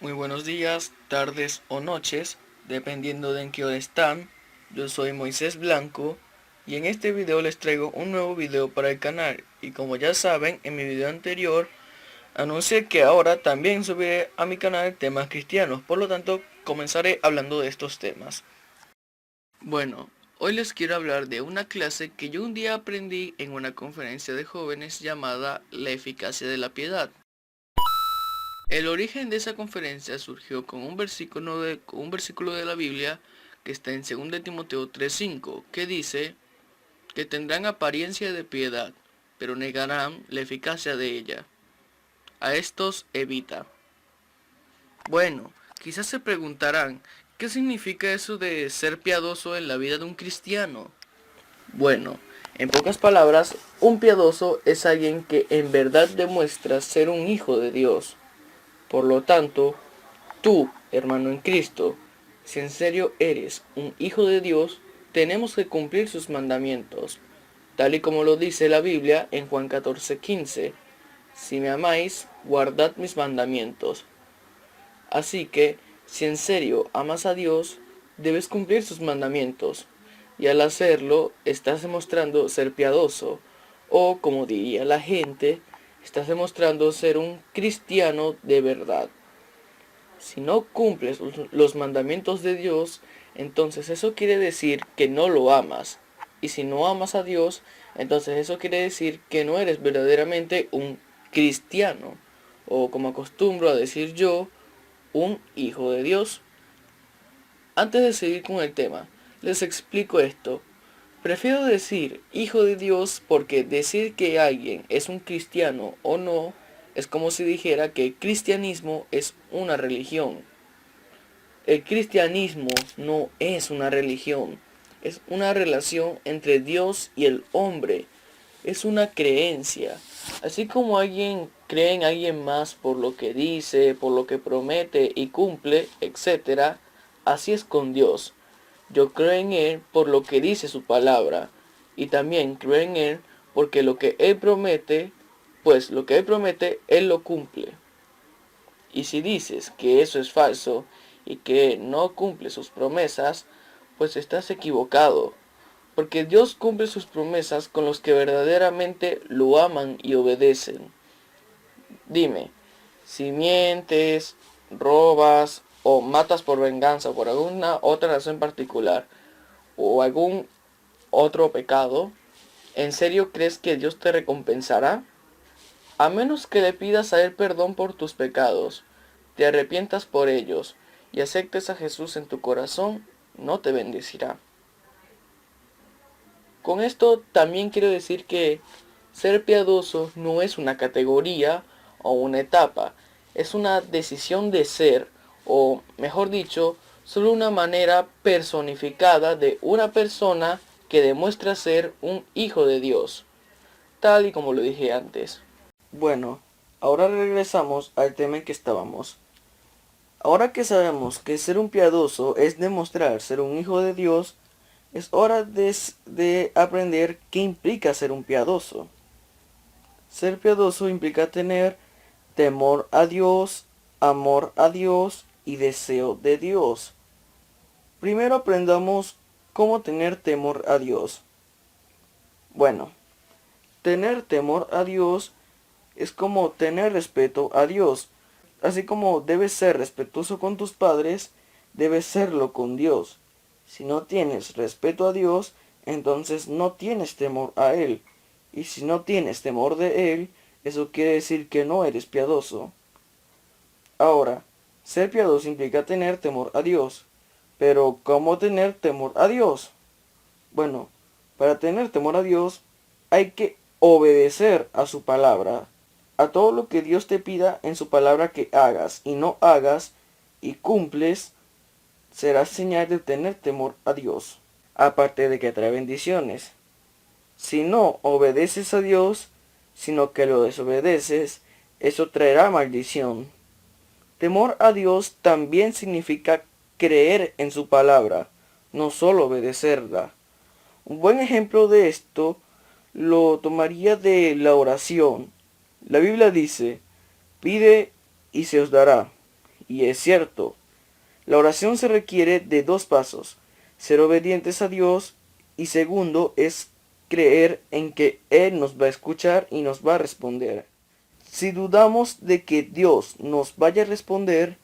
Muy buenos días, tardes o noches, dependiendo de en qué hora están. Yo soy Moisés Blanco y en este video les traigo un nuevo video para el canal. Y como ya saben, en mi video anterior anuncié que ahora también subiré a mi canal temas cristianos, por lo tanto comenzaré hablando de estos temas. Bueno, hoy les quiero hablar de una clase que yo un día aprendí en una conferencia de jóvenes llamada La eficacia de la piedad. El origen de esa conferencia surgió con un versículo de la Biblia que está en 2 Timoteo 3:5, que dice que tendrán apariencia de piedad, pero negarán la eficacia de ella. A estos evita. Bueno, quizás se preguntarán, ¿qué significa eso de ser piadoso en la vida de un cristiano? Bueno, en pocas palabras, un piadoso es alguien que en verdad demuestra ser un hijo de Dios. Por lo tanto, tú, hermano en Cristo, si en serio eres un hijo de Dios, tenemos que cumplir sus mandamientos, tal y como lo dice la Biblia en Juan 14:15. Si me amáis, guardad mis mandamientos. Así que, si en serio amas a Dios, debes cumplir sus mandamientos, y al hacerlo, estás demostrando ser piadoso, o como diría la gente, estás demostrando ser un cristiano de verdad. Si no cumples los mandamientos de Dios, entonces eso quiere decir que no lo amas. Y si no amas a Dios, entonces eso quiere decir que no eres verdaderamente un cristiano. O como acostumbro a decir yo, un hijo de Dios. Antes de seguir con el tema, les explico esto. Prefiero decir hijo de Dios porque decir que alguien es un cristiano o no es como si dijera que el cristianismo es una religión. El cristianismo no es una religión, es una relación entre Dios y el hombre, es una creencia. Así como alguien cree en alguien más por lo que dice, por lo que promete y cumple, etc., así es con Dios. Yo creo en Él por lo que dice su palabra, y también creo en Él porque lo que Él promete, pues lo que Él promete, Él lo cumple. Y si dices que eso es falso y que no cumple sus promesas, pues estás equivocado, porque Dios cumple sus promesas con los que verdaderamente lo aman y obedecen. Dime, si mientes, robas o matas por venganza por alguna otra razón particular o algún otro pecado, ¿en serio crees que Dios te recompensará? A menos que le pidas a Él perdón por tus pecados, te arrepientas por ellos y aceptes a Jesús en tu corazón, no te bendecirá. Con esto también quiero decir que ser piadoso no es una categoría o una etapa, es una decisión de ser, o mejor dicho, solo una manera personificada de una persona que demuestra ser un hijo de Dios, tal y como lo dije antes. Bueno, ahora regresamos al tema en que estábamos. Ahora que sabemos que ser un piadoso es demostrar ser un hijo de Dios, es hora de aprender qué implica ser un piadoso. Ser piadoso implica tener temor a Dios, amor a Dios y deseo de Dios. Primero aprendamos cómo tener temor a Dios. Bueno, tener temor a Dios es como tener respeto a Dios. Así como debes ser respetuoso con tus padres, debes serlo con Dios. Si no tienes respeto a Dios, entonces no tienes temor a Él. Y si no tienes temor de Él, eso quiere decir que no eres piadoso. Ahora, ser piadoso implica tener temor a Dios. Pero, ¿cómo tener temor a Dios? Bueno, para tener temor a Dios hay que obedecer a su palabra, a todo lo que Dios te pida en su palabra que hagas y no hagas y cumples, será señal de tener temor a Dios. Aparte de que trae bendiciones. Si no obedeces a Dios, sino que lo desobedeces, eso traerá maldición. Temor a Dios también significa creer en su palabra, no solo obedecerla. Un buen ejemplo de esto lo tomaría de la oración. La Biblia dice, pide y se os dará, Y es cierto, la oración se requiere de dos pasos: ser obedientes a Dios, y segundo es creer en que Él nos va a escuchar y nos va a responder. Si dudamos de que Dios nos vaya a responder,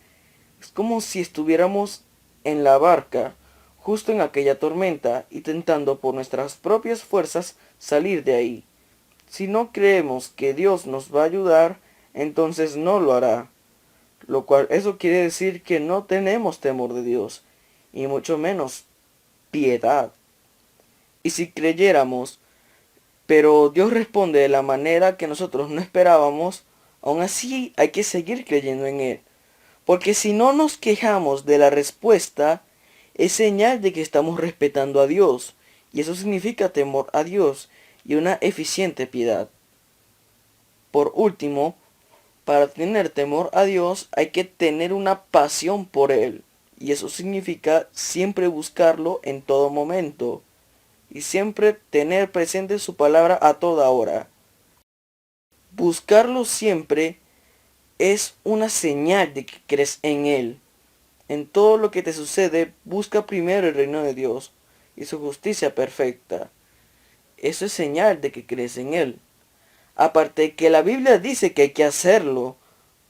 es como si estuviéramos en la barca, justo en aquella tormenta, intentando por nuestras propias fuerzas salir de ahí. Si no creemos que Dios nos va a ayudar, entonces no lo hará. Lo cual eso quiere decir que no tenemos temor de Dios, y mucho menos piedad. Y si creyéramos, pero Dios responde de la manera que nosotros no esperábamos, aún así hay que seguir creyendo en Él. Porque si no nos quejamos de la respuesta, es señal de que estamos respetando a Dios, y eso significa temor a Dios y una eficiente piedad. Por último, para tener temor a Dios hay que tener una pasión por Él, y eso significa siempre buscarlo en todo momento, y siempre tener presente su palabra a toda hora. Buscarlo siempre es una señal de que crees en Él. En todo lo que te sucede, busca primero el reino de Dios y su justicia perfecta. Eso es señal de que crees en Él. Aparte que la Biblia dice que hay que hacerlo,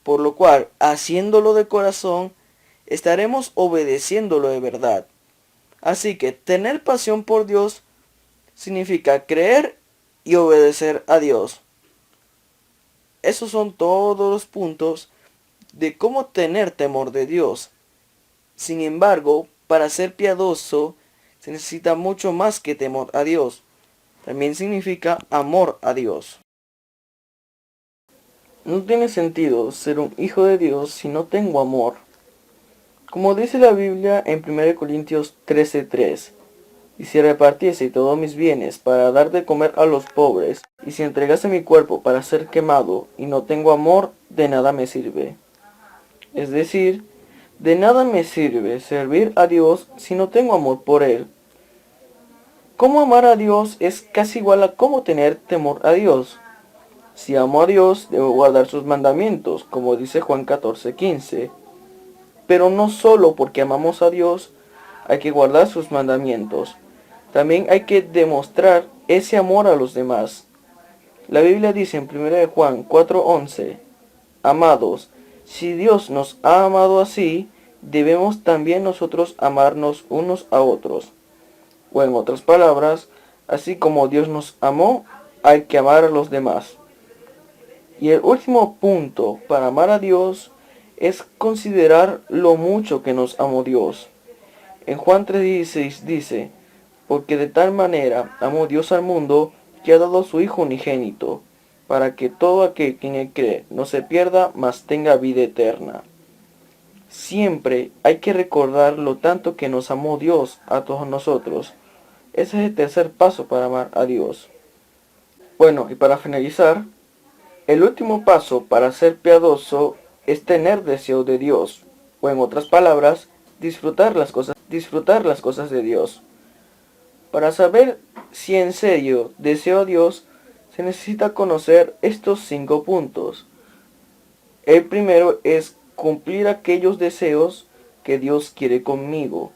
por lo cual, haciéndolo de corazón, estaremos obedeciéndolo de verdad. Así que tener pasión por Dios significa creer y obedecer a Dios. Esos son todos los puntos de cómo tener temor de Dios. Sin embargo, para ser piadoso se necesita mucho más que temor a Dios. También significa amor a Dios. No tiene sentido ser un hijo de Dios si no tengo amor. Como dice la Biblia en 1 Corintios 13:3, y si repartiese todos mis bienes para dar de comer a los pobres, y si entregase mi cuerpo para ser quemado, y no tengo amor, de nada me sirve. Es decir, de nada me sirve servir a Dios si no tengo amor por Él. Cómo amar a Dios es casi igual a cómo tener temor a Dios. Si amo a Dios, debo guardar sus mandamientos, como dice Juan 14:15. Pero no solo porque amamos a Dios hay que guardar sus mandamientos. También hay que demostrar ese amor a los demás. La Biblia dice en 1 Juan 4:11, amados, si Dios nos ha amado así, debemos también nosotros amarnos unos a otros. O en otras palabras, así como Dios nos amó, hay que amar a los demás. Y el último punto para amar a Dios es considerar lo mucho que nos amó Dios. En Juan 3:16 dice, porque de tal manera amó Dios al mundo que ha dado a su Hijo unigénito, para que todo aquel que en él cree no se pierda, mas tenga vida eterna. Siempre hay que recordar lo tanto que nos amó Dios a todos nosotros. Ese es el tercer paso para amar a Dios. Bueno, y para finalizar, el último paso para ser piadoso es tener deseo de Dios, o en otras palabras, disfrutar las cosas de Dios. Para saber si en serio deseo a Dios, se necesita conocer estos 5 puntos. El primero es cumplir aquellos deseos que Dios quiere conmigo.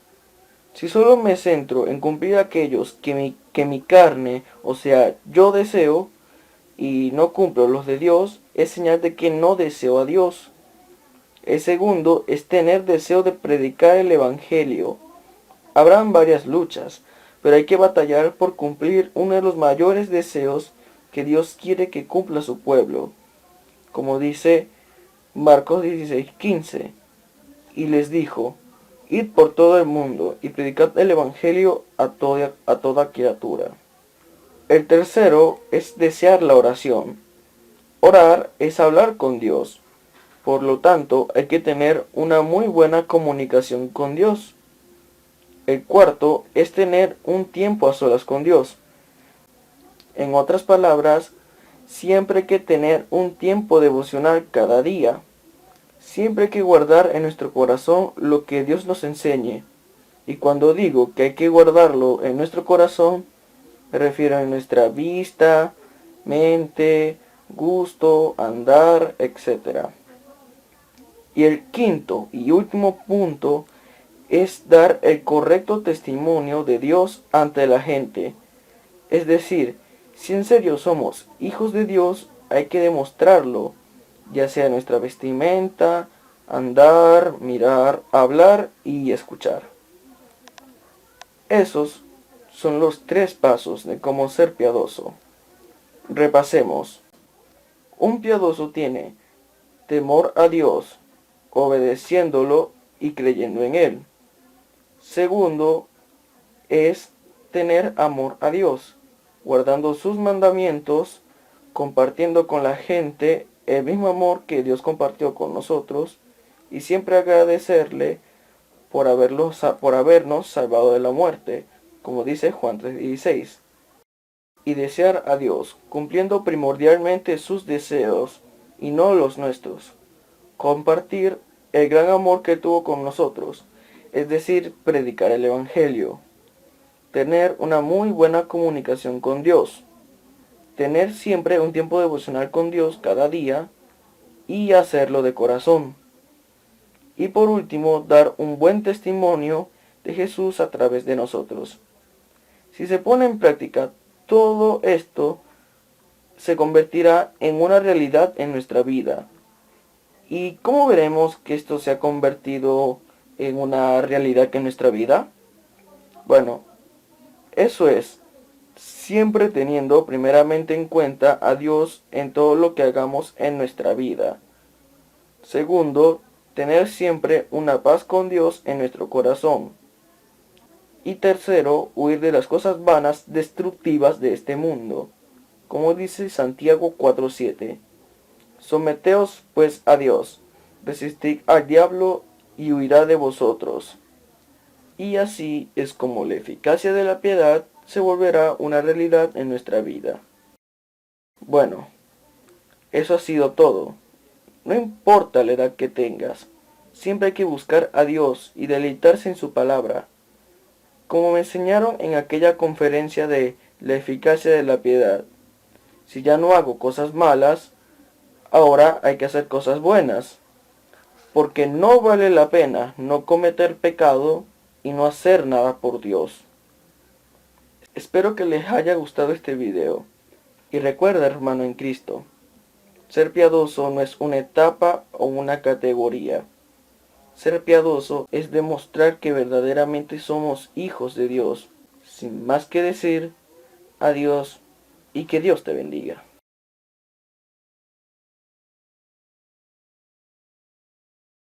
Si solo me centro en cumplir aquellos que mi carne, o sea, yo deseo, y no cumplo los de Dios, es señal de que no deseo a Dios. El segundo es tener deseo de predicar el Evangelio. Habrán varias luchas, pero hay que batallar por cumplir uno de los mayores deseos que Dios quiere que cumpla su pueblo. Como dice Marcos 16:15, y les dijo, id por todo el mundo y predicad el Evangelio a toda criatura. El tercero es desear la oración. Orar es hablar con Dios. Por lo tanto, hay que tener una muy buena comunicación con Dios. El cuarto es tener un tiempo a solas con Dios. En otras palabras, siempre hay que tener un tiempo devocional cada día. Siempre hay que guardar en nuestro corazón lo que Dios nos enseñe. Y cuando digo que hay que guardarlo en nuestro corazón, me refiero a nuestra vista, mente, gusto, andar, etc. Y el quinto y último punto es dar el correcto testimonio de Dios ante la gente. Es decir, si en serio somos hijos de Dios, hay que demostrarlo, ya sea en nuestra vestimenta, andar, mirar, hablar y escuchar. Esos son los 3 pasos de cómo ser piadoso. Repasemos. Un piadoso tiene temor a Dios, obedeciéndolo y creyendo en Él. Segundo, es tener amor a Dios, guardando sus mandamientos, compartiendo con la gente el mismo amor que Dios compartió con nosotros y siempre agradecerle por habernos salvado de la muerte, como dice Juan 3:16. Y desear a Dios, cumpliendo primordialmente sus deseos y no los nuestros. Compartir el gran amor que tuvo con nosotros, es decir, predicar el Evangelio. Tener una muy buena comunicación con Dios. Tener siempre un tiempo devocional con Dios cada día y hacerlo de corazón. Y por último, dar un buen testimonio de Jesús a través de nosotros. Si se pone en práctica todo esto, se convertirá en una realidad en nuestra vida. ¿Y cómo veremos que esto se ha convertido en una realidad en nuestra vida? Bueno, eso es, siempre teniendo primeramente en cuenta a Dios en todo lo que hagamos en nuestra vida. Segundo, tener siempre una paz con Dios en nuestro corazón. Y tercero, huir de las cosas vanas destructivas de este mundo. Como dice Santiago 4:7. Someteos pues a Dios, resistid al diablo y huirá de vosotros. Y así es como la eficacia de la piedad se volverá una realidad en nuestra vida. Bueno, eso ha sido todo. No importa la edad que tengas, siempre hay que buscar a Dios y deleitarse en su palabra. Como me enseñaron en aquella conferencia de la eficacia de la piedad, si ya no hago cosas malas, ahora hay que hacer cosas buenas, porque no vale la pena no cometer pecado y no hacer nada por Dios. Espero que les haya gustado este video. Y recuerda, hermano en Cristo, ser piadoso no es una etapa o una categoría. Ser piadoso es demostrar que verdaderamente somos hijos de Dios. Sin más que decir, adiós y que Dios te bendiga.